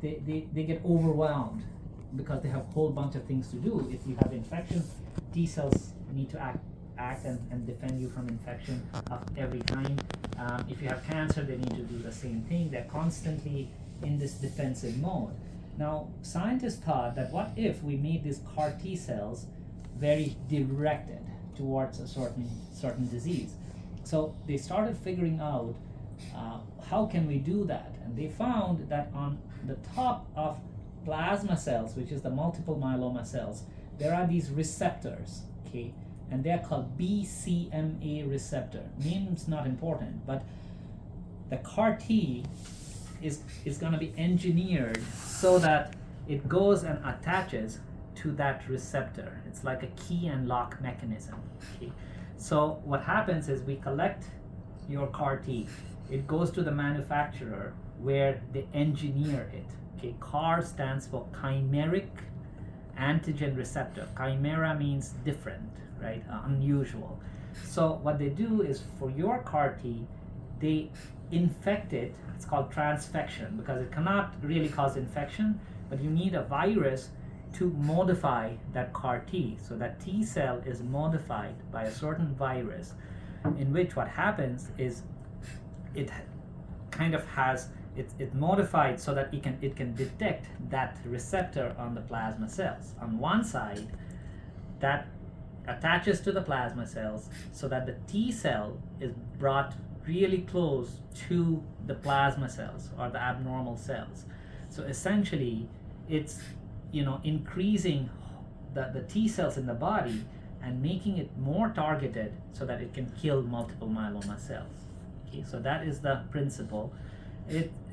they get overwhelmed because they have a whole bunch of things to do. If you have infection, T cells need to act and defend you from infection every time. If you have cancer, they need to do the same thing. They're constantly in this defensive mode. Now, scientists thought that what if we made these CAR T cells very directed towards a certain disease? So they started figuring out how can we do that, and they found that on the top of plasma cells, which is the multiple myeloma cells, there are these receptors, okay, and they're called BCMA receptor. Name's not important, but the CAR T is going to be engineered so that it goes and attaches to that receptor. It's like a key and lock mechanism. Okay? So what happens is we collect your CAR T. It goes to the manufacturer where they engineer it. Okay? CAR stands for chimeric antigen receptor. Chimera means different, right? Unusual. So what they do is for your CAR T, they infect it. It's called transfection because it cannot really cause infection, but you need a virus to modify that CAR T. So that T cell is modified by a certain virus, in which what happens is it kind of has it modified so that it can detect that receptor on the plasma cells. On one side, that attaches to the plasma cells so that the T cell is brought really close to the plasma cells or the abnormal cells. So essentially, it's increasing the T cells in the body and making it more targeted so that it can kill multiple myeloma cells. Okay, so that is the principle.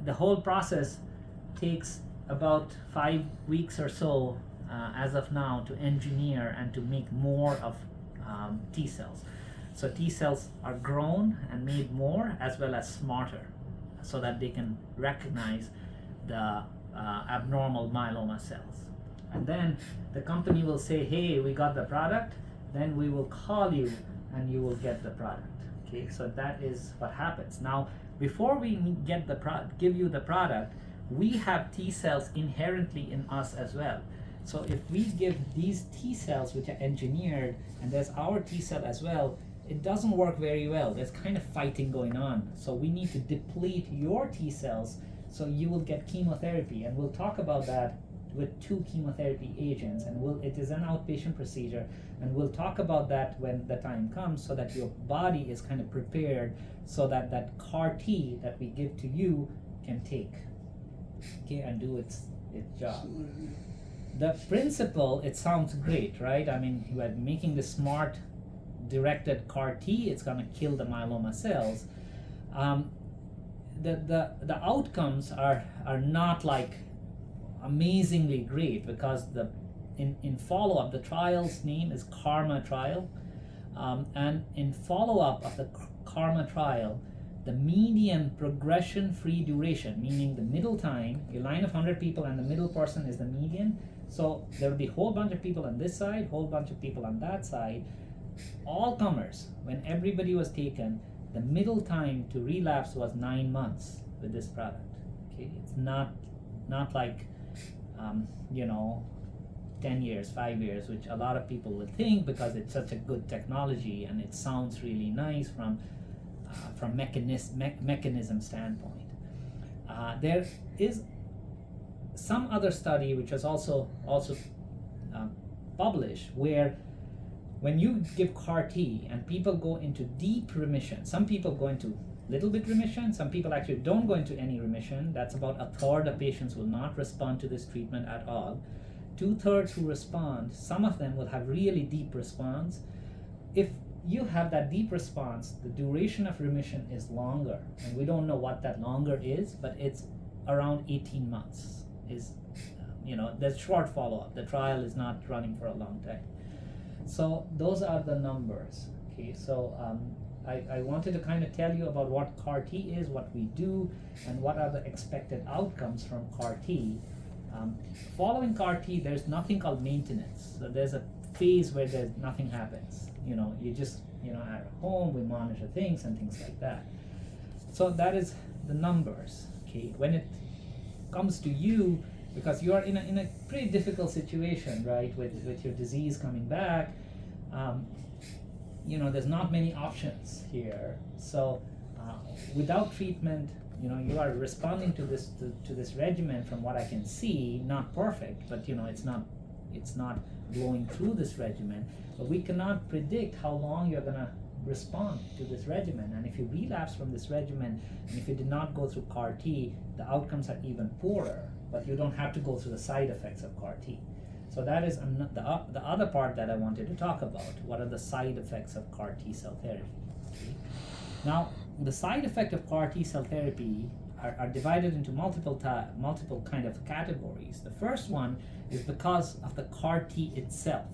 The whole process takes about 5 weeks or so as of now to engineer and to make more of T cells. So T cells are grown and made more as well as smarter so that they can recognize the abnormal myeloma cells. And then the company will say, hey, we got the product, then we will call you and you will get the product. Okay, so that is what happens. Now, before we get give you the product, we have T cells inherently in us as well. So if we give these T cells, which are engineered, and there's our T cell as well, it doesn't work very well. There's kind of fighting going on. So we need to deplete your T cells so you will get chemotherapy. And we'll talk about that with 2 chemotherapy agents. And it is an outpatient procedure. And we'll talk about that when the time comes so that your body is kind of prepared so that that CAR T that we give to you can take, okay, and do its job. The principle, it sounds great, right? I mean, you are making the smart directed CAR T, it's going to kill the myeloma cells. The outcomes are not like amazingly great because in follow-up, the trial's name is KARMA trial, and in follow-up of the KARMA trial, the median progression-free duration, meaning the middle time, your line of 100 people and the middle person is the median. So there will be a whole bunch of people on this side, whole bunch of people on that side. All comers, when everybody was taken, the middle time to relapse was 9 months with this product. Okay, it's not like 10 years, 5 years, which a lot of people would think because it's such a good technology and it sounds really nice from mechanism standpoint. There is some other study which was also published where when you give CAR T and people go into deep remission, some people go into little bit remission, some people actually don't go into any remission. That's about a third of patients will not respond to this treatment at all. 2/3 who respond, some of them will have really deep response. If you have that deep response, the duration of remission is longer, and we don't know what that longer is, but it's around 18 months. There's short follow-up. The trial is not running for a long time. So those are the numbers. Okay, so I wanted to kind of tell you about what CAR T is, what we do, and what are the expected outcomes from CAR T. Following CAR T, there's nothing called maintenance. So there's a phase where nothing happens. You just at home, we monitor things and things like that. So that is the numbers. Okay, when it comes to you because you are in a pretty difficult situation, right, with your disease coming back. There's not many options here. So without treatment, you are responding to this regimen. From what I can see, not perfect, but it's not going through this regimen. But we cannot predict how long you're gonna respond to this regimen, and if you relapse from this regimen, and if you did not go through CAR T, the outcomes are even poorer. But you don't have to go through the side effects of CAR T. So that is the other part that I wanted to talk about. What are the side effects of CAR T cell therapy? Okay. Now, the side effect of CAR T cell therapy are divided into multiple kind of categories. The first one is because of the CAR T itself.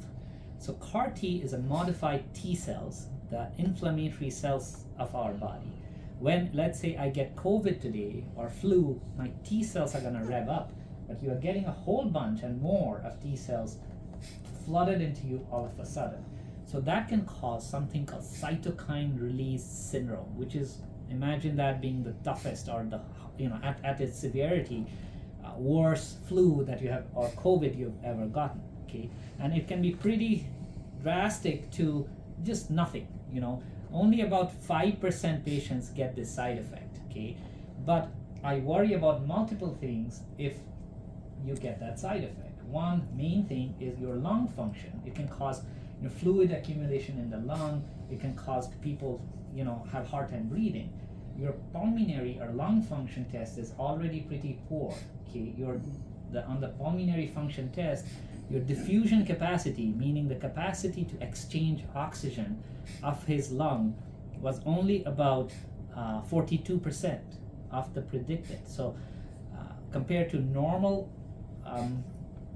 So CAR T is a modified T cells, the inflammatory cells of our body. When, let's say, I get COVID today or flu, my T cells are gonna rev up, but you are getting a whole bunch and more of T cells flooded into you all of a sudden. So that can cause something called cytokine release syndrome, which is, imagine that being the toughest or the, at its severity, worst flu that you have or COVID you've ever gotten, okay? And it can be pretty drastic to just nothing, Only about 5% patients get this side effect, okay? But I worry about multiple things if you get that side effect. One main thing is your lung function. It can cause fluid accumulation in the lung. It can cause people, have hard time breathing. Your pulmonary or lung function test is already pretty poor, okay? On the pulmonary function test, your diffusion capacity, meaning the capacity to exchange oxygen of his lung, was only about 42% of the predicted. So compared to normal,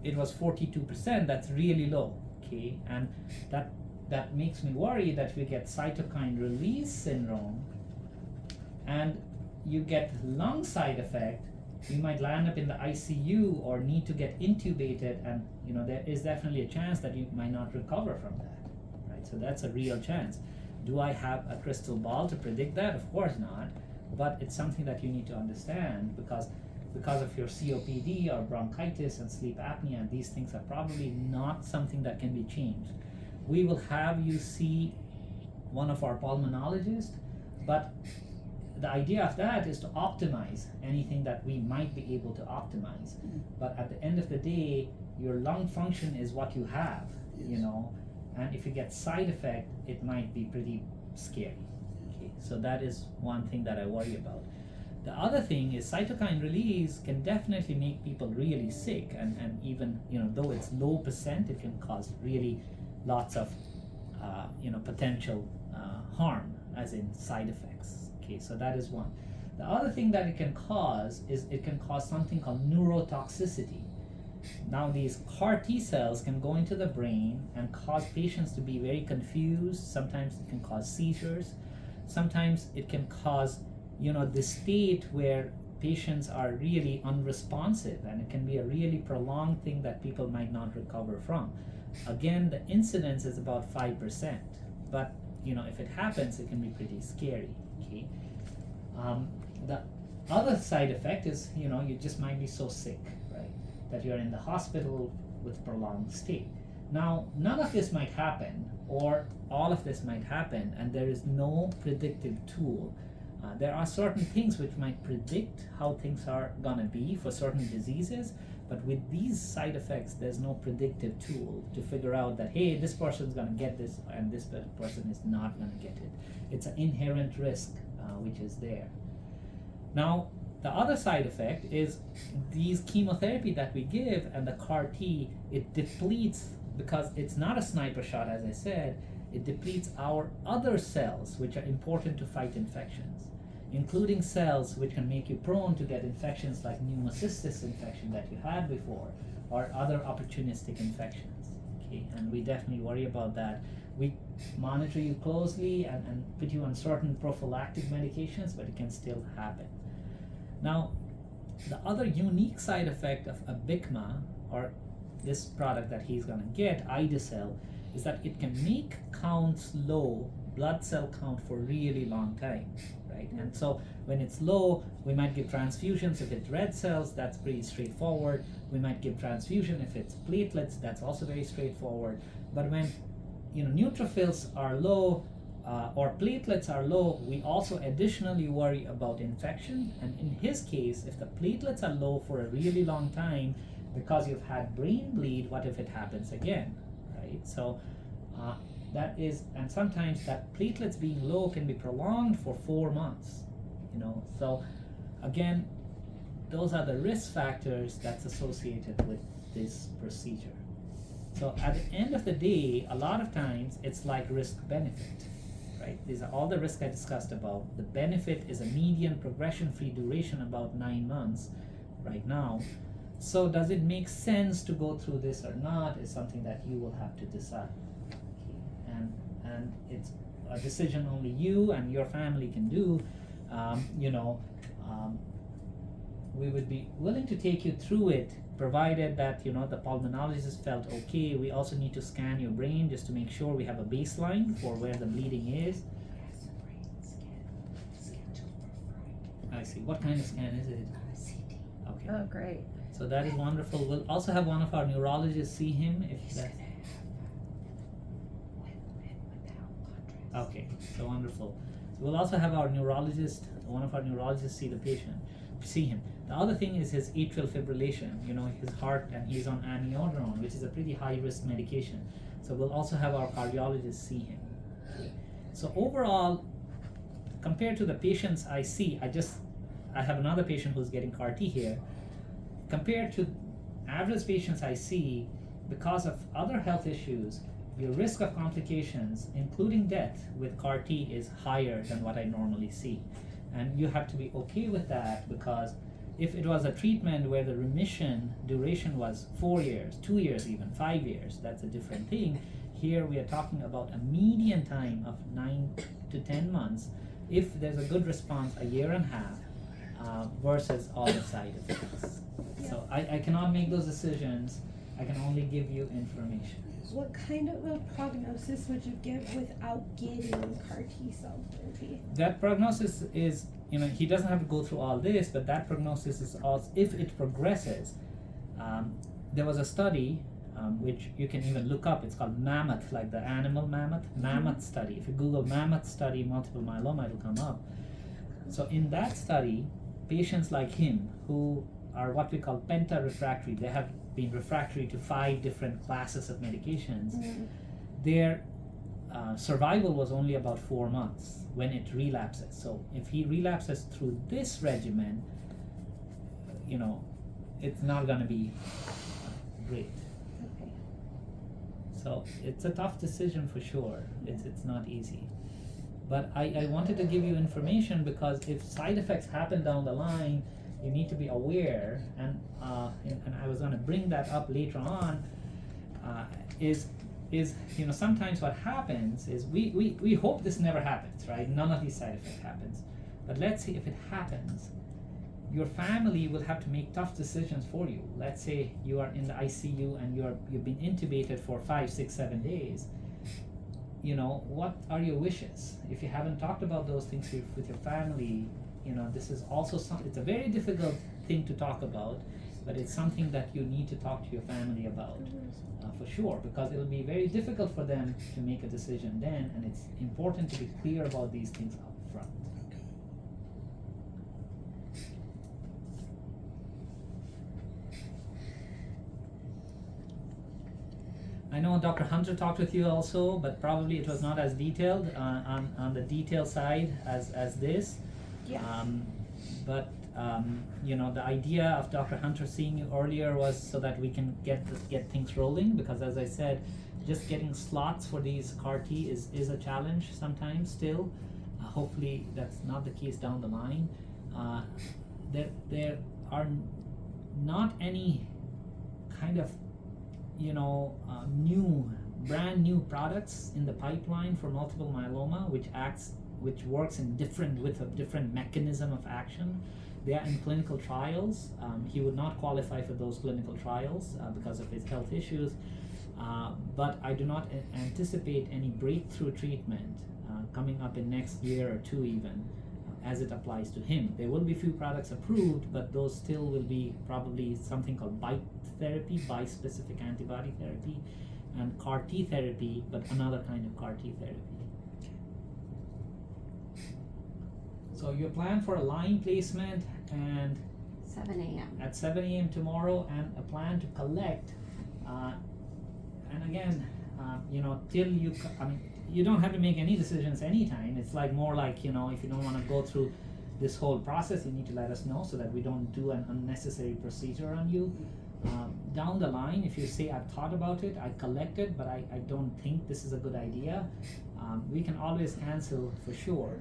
it was 42%. That's really low, okay? And that makes me worry that we get cytokine release syndrome and you get lung side effect. You might land up in the ICU or need to get intubated, and there is definitely a chance that you might not recover from that, right? So that's a real chance. Do I have a crystal ball to predict that? Of course not, but it's something that you need to understand because of your COPD or bronchitis and sleep apnea, these things are probably not something that can be changed. We will have you see one of our pulmonologists, but the idea of that is to optimize anything that we might be able to optimize. But at the end of the day, your lung function is what you have, and if you get side effect, it might be pretty scary. Okay, so that is one thing that I worry about. The other thing is cytokine release can definitely make people really sick, and even though it's low percent, it can cause really lots of potential harm, as in side effects. Okay, so that is one. The other thing that it can cause is it can cause something called neurotoxicity. Now these CAR T cells can go into the brain and cause patients to be very confused. Sometimes it can cause seizures. Sometimes it can cause this state where patients are really unresponsive, and it can be a really prolonged thing that people might not recover from. Again, the incidence is about 5%, but if it happens, it can be pretty scary. Okay. The other side effect is you just might be so sick, right, that you're in the hospital with prolonged stay. Now, none of this might happen, or all of this might happen, and there is no predictive tool. There are certain things which might predict how things are gonna be for certain diseases, but with these side effects, there's no predictive tool to figure out that, hey, this person's gonna get this and this person is not gonna get it. It's an inherent risk which is there. Now, the other side effect is these chemotherapy that we give and the CAR T, it depletes, because it's not a sniper shot, as I said, it depletes our other cells which are important to fight infections, including cells which can make you prone to get infections like pneumocystis infection that you had before, or other opportunistic infections. Okay, and we definitely worry about that. We monitor you closely and put you on certain prophylactic medications, but it can still happen. Now, the other unique side effect of Abicma, or this product that he's gonna get, ide-cel, is that it can make counts low, blood cell count, for really long time, right? And so when it's low, we might give transfusions. If it's red cells, that's pretty straightforward. We might give transfusion. If it's platelets, that's also very straightforward. But when neutrophils are low or platelets are low, we also additionally worry about infection. And in his case, if the platelets are low for a really long time because you've had brain bleed, what if it happens again, right? So that is, and sometimes that platelets being low can be prolonged for 4 months, So again, those are the risk factors that's associated with this procedure. So at the end of the day, a lot of times it's like risk benefit, right? These are all the risks I discussed about. The benefit is a median progression-free duration about 9 months right now. So does it make sense to go through this or not is something that you will have to decide. And it's a decision only you and your family can do. We would be willing to take you through it, provided that the pulmonologist felt okay. We also need to scan your brain just to make sure we have a baseline for where the bleeding is. I see. What kind of scan is it? CT. Okay. Oh, great. So that is wonderful. We'll also have one of our neurologists see him if that. Okay, so wonderful. So we'll also have one of our neurologists see him. The other thing is his atrial fibrillation, his heart, and he's on amiodarone, which is a pretty high risk medication. So we'll also have our cardiologist see him. So overall, compared to the patients I see, I have another patient who's getting CAR T here. Compared to average patients I see, because of other health issues, your risk of complications, including death with CAR T, is higher than what I normally see. And you have to be okay with that, because if it was a treatment where the remission duration was 4 years, 2 years even, 5 years, that's a different thing. Here we are talking about a median time of 9 to 10 months. If there's a good response, a year and a half, versus all the side effects. Yeah. So I cannot make those decisions. I can only give you information. What kind of a prognosis would you give without getting CAR T cell therapy? That prognosis is, he doesn't have to go through all this, but that prognosis is also, if it progresses. There was a study, which you can even look up. It's called Mammoth, like the animal mammoth study. If you Google mammoth study multiple myeloma, it'll come up. So in that study, patients like him who are what we call penta-refractory, they have been refractory to 5 different classes of medications, their survival was only about 4 months when it relapses. So if he relapses through this regimen, it's not going to be great. Okay. So it's a tough decision for sure. It's not easy. But I wanted to give you information, because if side effects happen down the line, you need to be aware, and I was going to bring that up later on, is sometimes what happens is we hope this never happens, right? None of these side effects happens. But let's say if it happens, your family will have to make tough decisions for you. Let's say you are in the ICU and you've been intubated for 5, 6, 7 days. What are your wishes? If you haven't talked about those things with your family, this is also it's a very difficult thing to talk about, but it's something that you need to talk to your family about, for sure, because it'll be very difficult for them to make a decision then, and it's important to be clear about these things up front. I know Dr. Hunter talked with you also, but probably it was not as detailed on the detail side as this. Yeah. The idea of Dr. Hunter seeing you earlier was so that we can get things rolling, because as I said, just getting slots for these CAR T is a challenge sometimes still. Hopefully that's not the case down the line. There are not any kind of brand new products in the pipeline for multiple myeloma, which works with a different mechanism of action. They are in clinical trials. He would not qualify for those clinical trials because of his health issues. But I do not anticipate any breakthrough treatment coming up in next year or two even as it applies to him. There will be few products approved, but those still will be probably something called BiTE therapy, bispecific antibody therapy, and CAR T therapy, but another kind of CAR T therapy. So your plan for a line placement and 7 a.m. at 7 a.m. tomorrow, and a plan to collect, and again, till you, I mean, you don't have to make any decisions anytime. It's like more like, if you don't want to go through this whole process, you need to let us know so that we don't do an unnecessary procedure on you. Down the line, if you say, I've thought about it, I collected, but I don't think this is a good idea, we can always cancel for sure.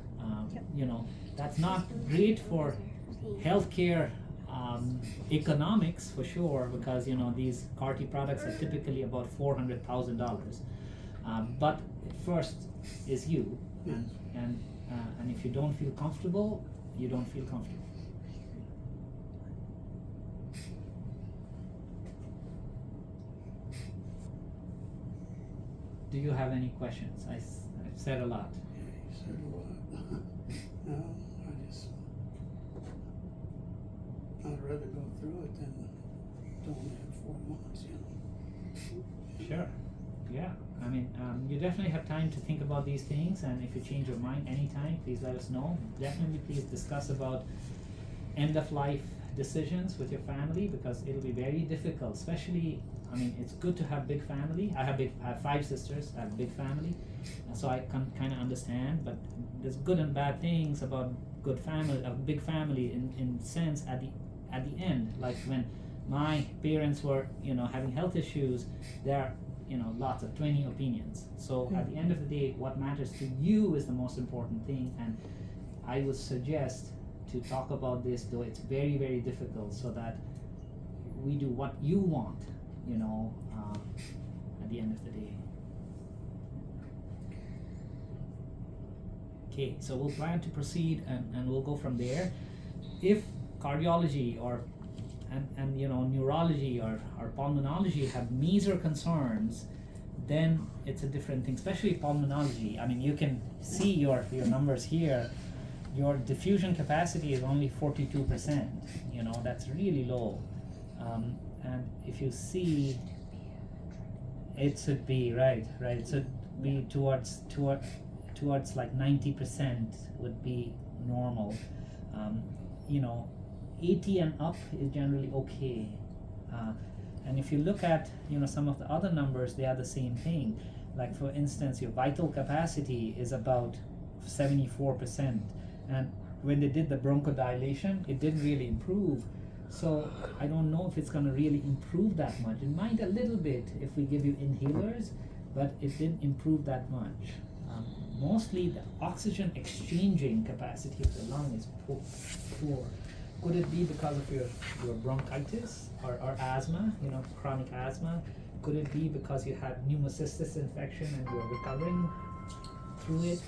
That's not great for healthcare economics for sure, because these CAR T products are typically about $400,000. But first is you, and if you don't feel comfortable, you don't feel comfortable. Do you have any questions? I've said a lot. Yeah, you said a lot. No, I'd rather go through it than don't have 4 months, Sure. Yeah. I mean, you definitely have time to think about these things, and if you change your mind anytime, please let us know. Definitely please discuss about end of life decisions with your family, because it'll be very difficult, especially, I mean, it's good to have big family. I have 5 sisters, I have a big family, and so I can kind of understand, but there's good and bad things about good family, a big family in sense at the end, like when my parents were, having health issues, there are, lots of 20 opinions. So at the end of the day, what matters to you is the most important thing, and I would suggest to talk about this, though it's very, very difficult, so that we do what you want, at the end of the day. Okay, so we'll plan to proceed, and we'll go from there. If cardiology and neurology or pulmonology have major concerns, then it's a different thing, especially pulmonology. I mean, you can see your numbers here. Your diffusion capacity is only 42%, that's really low. And if you see, it should be, right, it should be towards like 90% would be normal. 80 and up is generally okay. And if you look at some of the other numbers, they are the same thing. Like for instance, your vital capacity is about 74%, and when they did the bronchodilation, it didn't really improve. So I don't know if it's going to really improve that much. It might a little bit if we give you inhalers, but it didn't improve that much. Mostly the oxygen exchanging capacity of the lung is poor. Could it be because of your bronchitis or asthma, chronic asthma? Could it be because you had pneumocystis infection and you're recovering through it?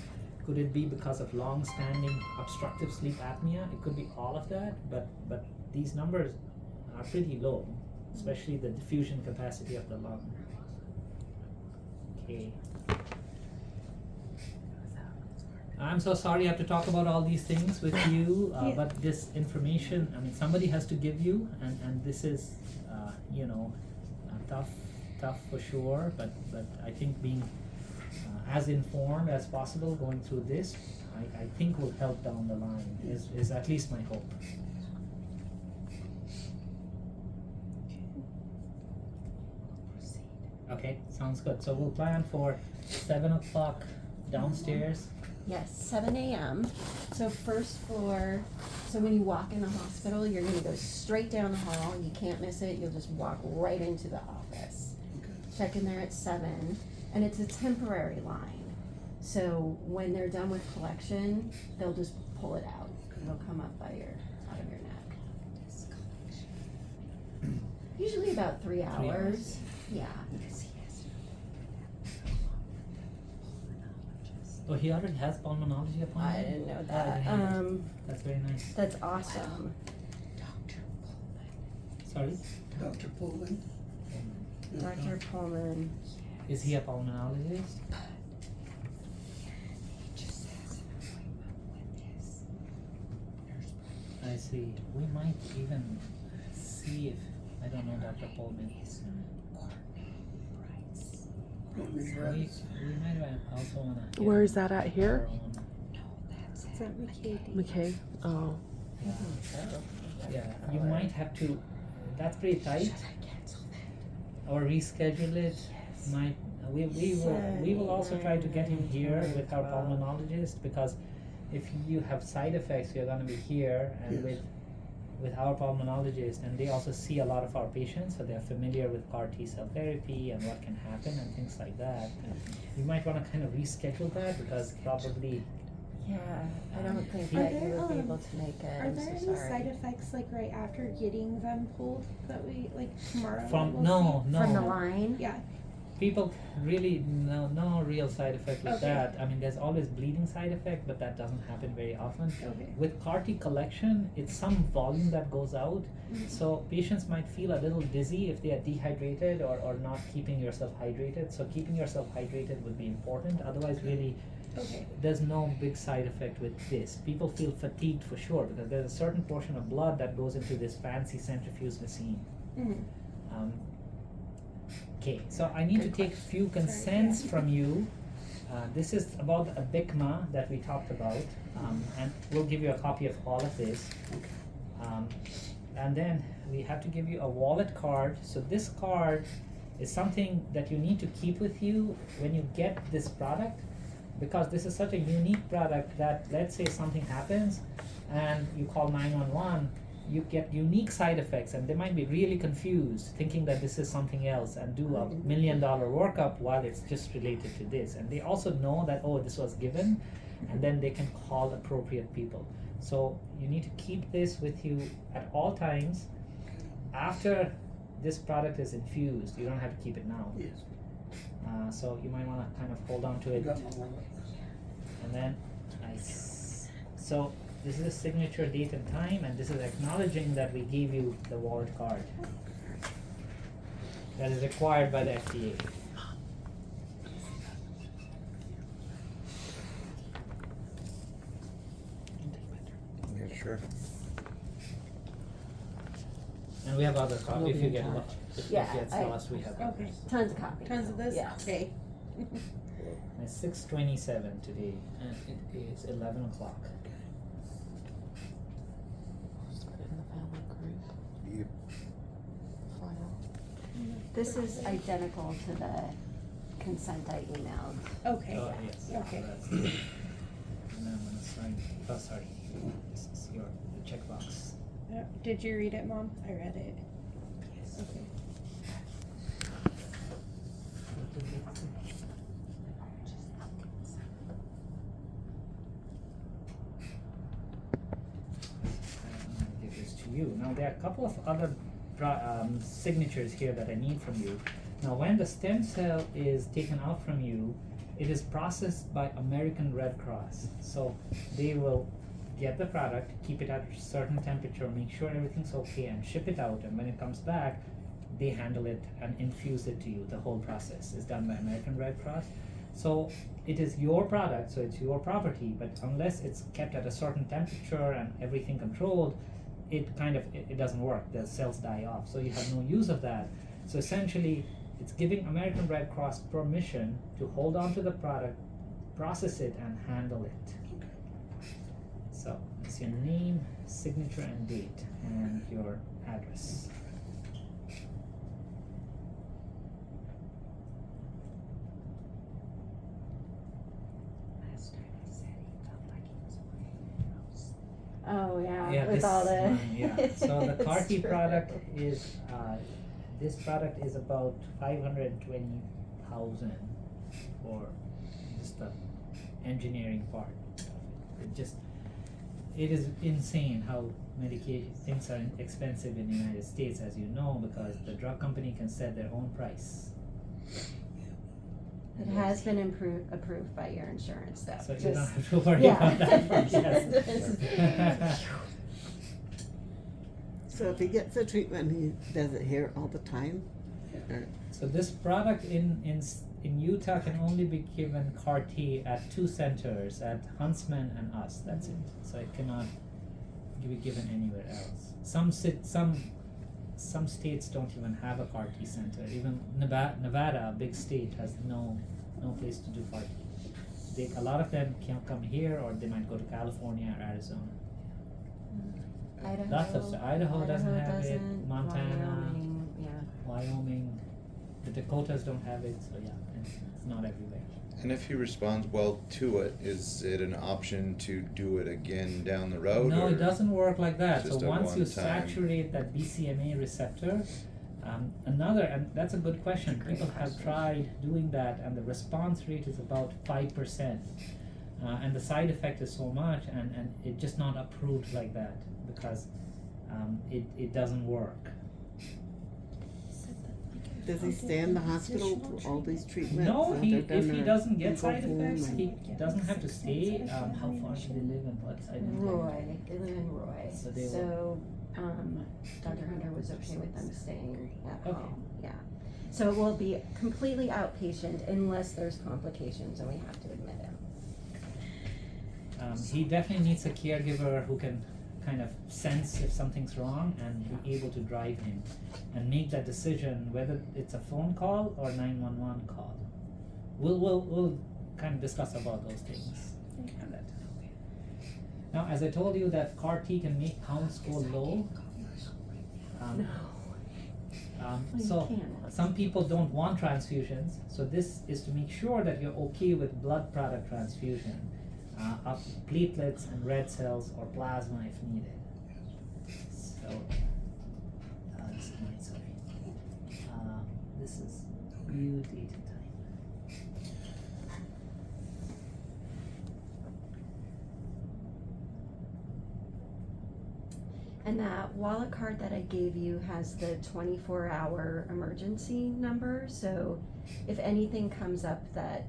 Could it be because of long-standing obstructive sleep apnea? It could be all of that, but these numbers are pretty low, especially the diffusion capacity of the lung. Okay. I'm so sorry I have to talk about all these things with you, but this information, I mean, somebody has to give you, and this is, tough for sure, but I think being as informed as possible going through this, I think will help down the line, is at least my hope. Okay, sounds good. So we'll plan for 7 o'clock downstairs. Yes, 7 a.m. So first floor, so when you walk in the hospital, you're gonna go straight down the hall, you can't miss it, you'll just walk right into the office. Okay. Check in there at 7, and it's a temporary line. So when they're done with collection, they'll just pull it out. It'll come up out of your neck. Usually about 3 hours. Yeah. Oh, he already has pulmonology appointment? I didn't know that. That's very nice. That's awesome. Sorry? Dr. Pullman. Dr. Pullman. Is he a pulmonologist? see. We might even see if I don't know Dr. Pullman. We might also wanna. Where is that at here? It's at McKay. McKay. Oh. Yeah, you might have to. That's pretty tight. Or reschedule it. Might we will also try to get him here with our pulmonologist, because if you have side effects, you're gonna be here and Yes. with our pulmonologist, and they also see a lot of our patients, so they're familiar with CAR T cell therapy and what can happen and things like that. You might want to kind of reschedule that, because probably Yeah, I don't think Are that you there, would be able to make it. Are I'm there so any sorry. side effects like right after getting them pulled that we like tomorrow? from we'll no From the line? see? Yeah. people really no real side effect with Okay. that. I mean, there's always bleeding side effect, but that doesn't happen very often. Okay. With CAR T collection, it's some volume that goes out, Mhm. so patients might feel a little dizzy if they are dehydrated or not keeping yourself hydrated. So keeping yourself hydrated would be important. Otherwise, really, Okay. there's no big side effect with this. People feel fatigued for sure, because there's a certain portion of blood that goes into this fancy centrifuge machine. Mhm. Okay, so I need to take a few consents yeah. from you. This is about a BICMA that we talked about, and we'll give you a copy of all of this. And then we have to give you a wallet card. So this card is something that you need to keep with you when you get this product, because this is such a unique product that, let's say something happens and you call 911, you get unique side effects, and they might be really confused thinking that this is something else and do a $1 million workup while it's just related to this. And they also know that, oh, this was given, and then they can call appropriate people. So you need to keep this with you at all times. After this product is infused, you don't have to keep it now. Yes. So you might want to kind of hold on to it. Got my wallet. And then so this is a signature, date and time, and this is acknowledging that we gave you the wallet card. That is required by the FDA. Yeah, sure. And we have other copies. We'll If be you in get touch. lost, if Yeah, it gets I- lost, we have Okay. others. Tons of copies. Tons of this? Yeah. Okay. It's 6:27 today, and it is 11 o'clock. In the family group You, file. This is identical to the consent I emailed. Okay. Oh, yes. Okay. That's and then I'm gonna sign. Oh, sorry. This is your the checkbox. Did you read it, Mom? I read it. Yes. Okay. I'm gonna give this to you. Now there are a couple of other signatures here that I need from you. Now when the stem cell is taken out from you, it is processed by American Red Cross. So they will get the product, keep it at a certain temperature, make sure everything's okay, and ship it out. And when it comes back, they handle it and infuse it to you. The whole process is done by American Red Cross. So it is your product, so it's your property, but unless it's kept at a certain temperature and everything controlled, it doesn't work. The cells die off, so you have no use of that. So essentially, it's giving American Red Cross permission to hold on to the product, process it, and handle it. So it's your name, signature, and date, and your address. Oh, yeah, Yeah, with this all the. one, yeah. So the CAR T It's true. product is, this product is about 520,000 for just the engineering part. It is insane how medication things are expensive in the United States, as you know, because the drug company can set their own price. It has been approved by your insurance though. So you Just- don't have to worry yeah. about that part, yes. So if he gets the treatment, he does it here all the time? Or- So this product in Utah can only be given CAR T at 2 centers, at Huntsman and us. That's it. So it cannot be given anywhere else. Some states don't even have a CAR T center. Even Nevada, a big state, has no place to do CAR T. A lot of them can't come here, or they might go to California or Arizona. Idaho doesn't have it. Montana, Wyoming, yeah. Wyoming, the Dakotas don't have it. So yeah, it's not everywhere. And if he responds well to it, is it an option to do it again down the road? No, or it doesn't work like that. So just a once you one-time- saturate that BCMA receptor, and that's a good question. Great People have question. tried doing that, and the response rate is about 5%. And the side effect is so much, and it's just not approved like that because it doesn't work. Does he stay in the hospital for all these treatments? No, and if they're done, he or doesn't get go side home effects, and- he doesn't have to stay. How far do they live and what? I didn't get it. Roy, they live in Roy. So they So, Dr. Hunter was okay with them staying at Okay. home, yeah. So it will be completely outpatient unless there's complications and we have to admit him. He definitely needs a caregiver who can kind of sense if something's wrong and be able to drive him and make that decision whether it's a phone call or 911 call. We'll kind of discuss about those things. And that. Now, as I told you, that CAR T can make counts go low. Well, you So can't. some people don't want transfusions, so this is to make sure that you're okay with blood product transfusion of platelets and red cells or plasma if needed. So, this is mine, sorry. This is view date and time. And that wallet card that I gave you has the 24-hour emergency number, so if anything comes up that,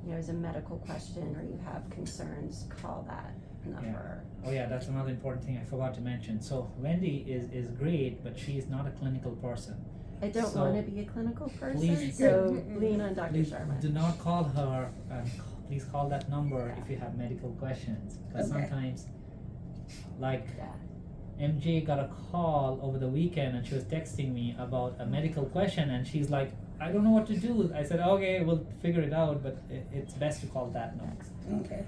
you know, is a medical question or you have concerns, call that number. Oh yeah, that's another important thing I forgot to mention. So Wendy is great, but she is not a clinical person. I don't So, wanna be a clinical person, please- so lean on Dr. Please Sharma. do not call her, and please call that number if you have medical questions, because Okay. sometimes, like, Yeah. MJ got a call over the weekend and she was texting me about a medical question and she's like, I don't know what to do. I said, okay, we'll figure it out, but it's best to call that number. Okay.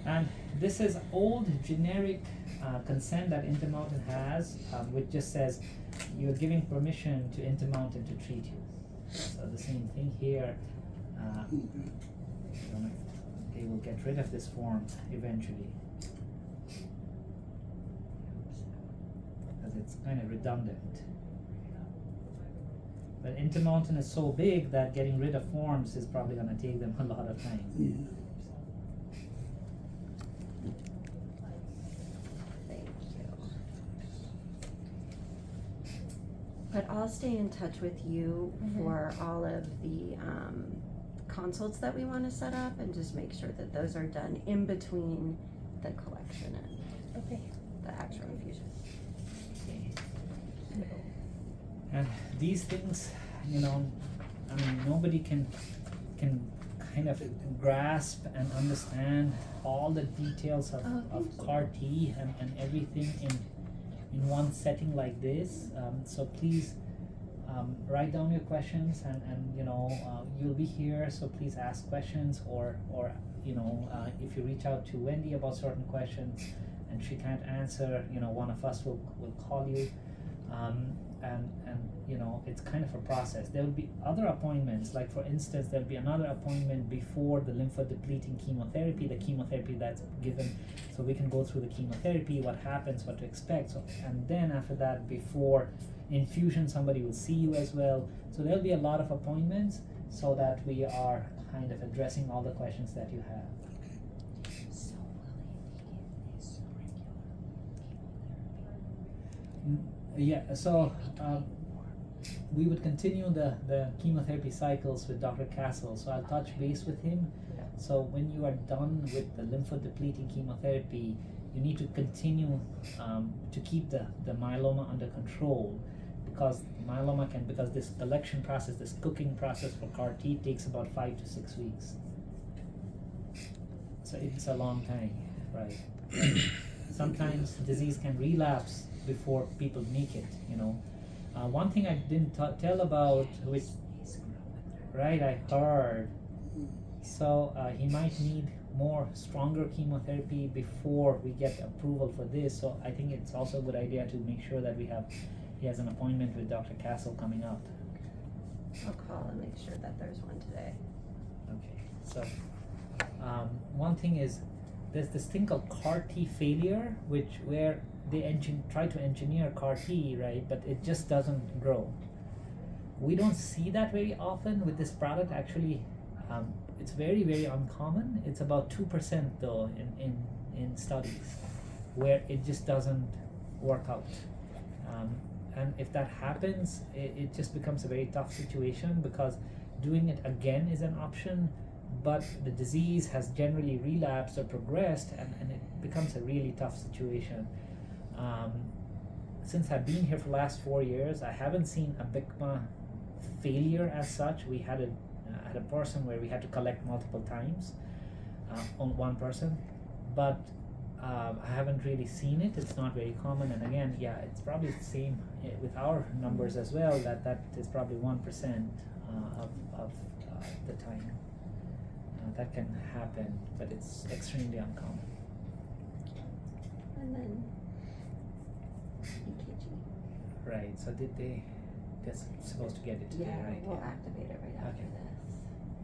And this is old generic consent that Intermountain has, which just says you're giving permission to Intermountain to treat you. So the same thing here. I don't know if they will get rid of this form eventually. Because it's kind of redundant. But Intermountain is so big that getting rid of forms is probably going to take them a lot of time. Yeah. Thank you. But I'll stay in touch with you for all of the consults that we wanna set up and just make sure that those are done in between the collection and Okay. the actual infusion. And these things, you know, I mean, nobody can kind of grasp and understand all the details of thank you. CAR T and everything in one setting like this. So please write down your questions and you know, you'll be here, so please ask questions or you know, if you reach out to Wendy about certain questions and she can't answer, you know, one of us will call you. And you know, it's kind of a process. There will be other appointments, like for instance, there'll be another appointment before the lymphodepleting chemotherapy, the chemotherapy that's given, so we can go through the chemotherapy, what happens, what to expect. So, and then after that, before infusion, somebody will see you as well. So there'll be a lot of appointments so that we are kind of addressing all the questions that you have. Yeah, so we would continue the chemotherapy cycles with Dr. Castle, so I'll touch base with him. So when you are done with the lymphodepleting chemotherapy, you need to continue to keep the myeloma under control, because because this collection process, this cooking process for CAR T takes about 5 to 6 weeks. So it's a long time, right? sometimes disease can relapse before people make it, you know. One thing I didn't tell about, which, right, I heard. So he might need more stronger chemotherapy before we get approval for this. So I think it's also a good idea to make sure that he has an appointment with Dr. Castle coming up. I'll call and make sure that there's one today. Okay, so one thing is there's this thing called CAR T failure, where they try to engineer CAR T, right? But it just doesn't grow. We don't see that very often with this product. Actually, it's very, very uncommon. It's about 2% though in studies where it just doesn't work out. And if that happens, it just becomes a very tough situation, because doing it again is an option, but the disease has generally relapsed or progressed, and it becomes a really tough situation. Since I've been here for the last 4 years, I haven't seen a BICMA failure as such. We had a person where we had to collect multiple times on one person, but I haven't really seen it. It's not very common, and again, yeah, it's probably the same with our numbers as well. That is probably 1% of the time that can happen, but it's extremely uncommon. And then EKG. Right. So they're supposed to get it today, Yeah, right? we'll activate it right after Okay. this.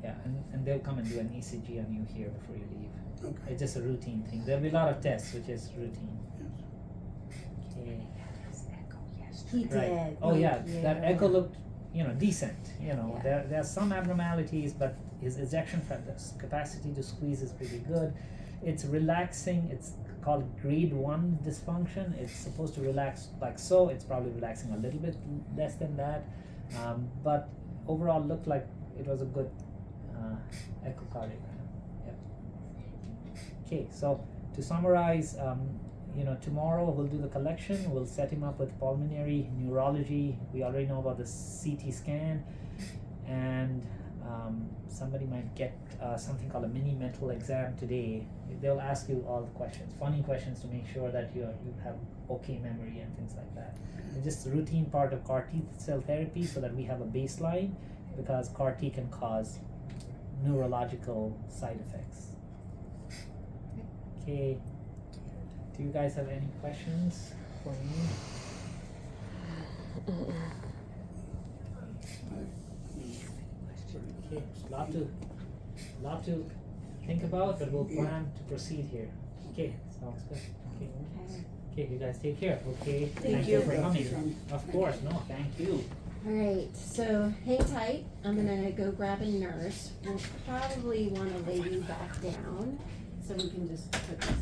Yeah, and they'll come and do an ECG on you here before you leave. Okay. It's just a routine thing. There'll be a lot of tests, which is routine. Yes. Okay. He did. Right. Oh yeah, thank you. that echo looked, decent. Yeah. There are some abnormalities, but his ejection capacity to squeeze is pretty good. It's relaxing. It's called grade 1 dysfunction. It's supposed to relax like so. It's probably relaxing a little bit less than that, but overall looked like it was a good echocardiogram. Yep. Okay, so to summarize, tomorrow we'll do the collection. We'll set him up with pulmonary neurology. We already know about the CT scan, and somebody might get something called a mini mental exam today. They'll ask you all the questions, funny questions, to make sure that you have okay memory and things like that. It's just a routine part of CAR T cell therapy, so that we have a baseline, because CAR T can cause neurological side effects. Okay. Do you guys have any questions for me? Okay, lot to think about, but we'll plan to proceed here. Okay, sounds good. Okay. Okay, you guys take care. Okay, thank you for coming. Of course, no, thank you. Alright, so hang tight. I'm gonna go grab a nurse. We'll probably wanna lay you back down so we can just put this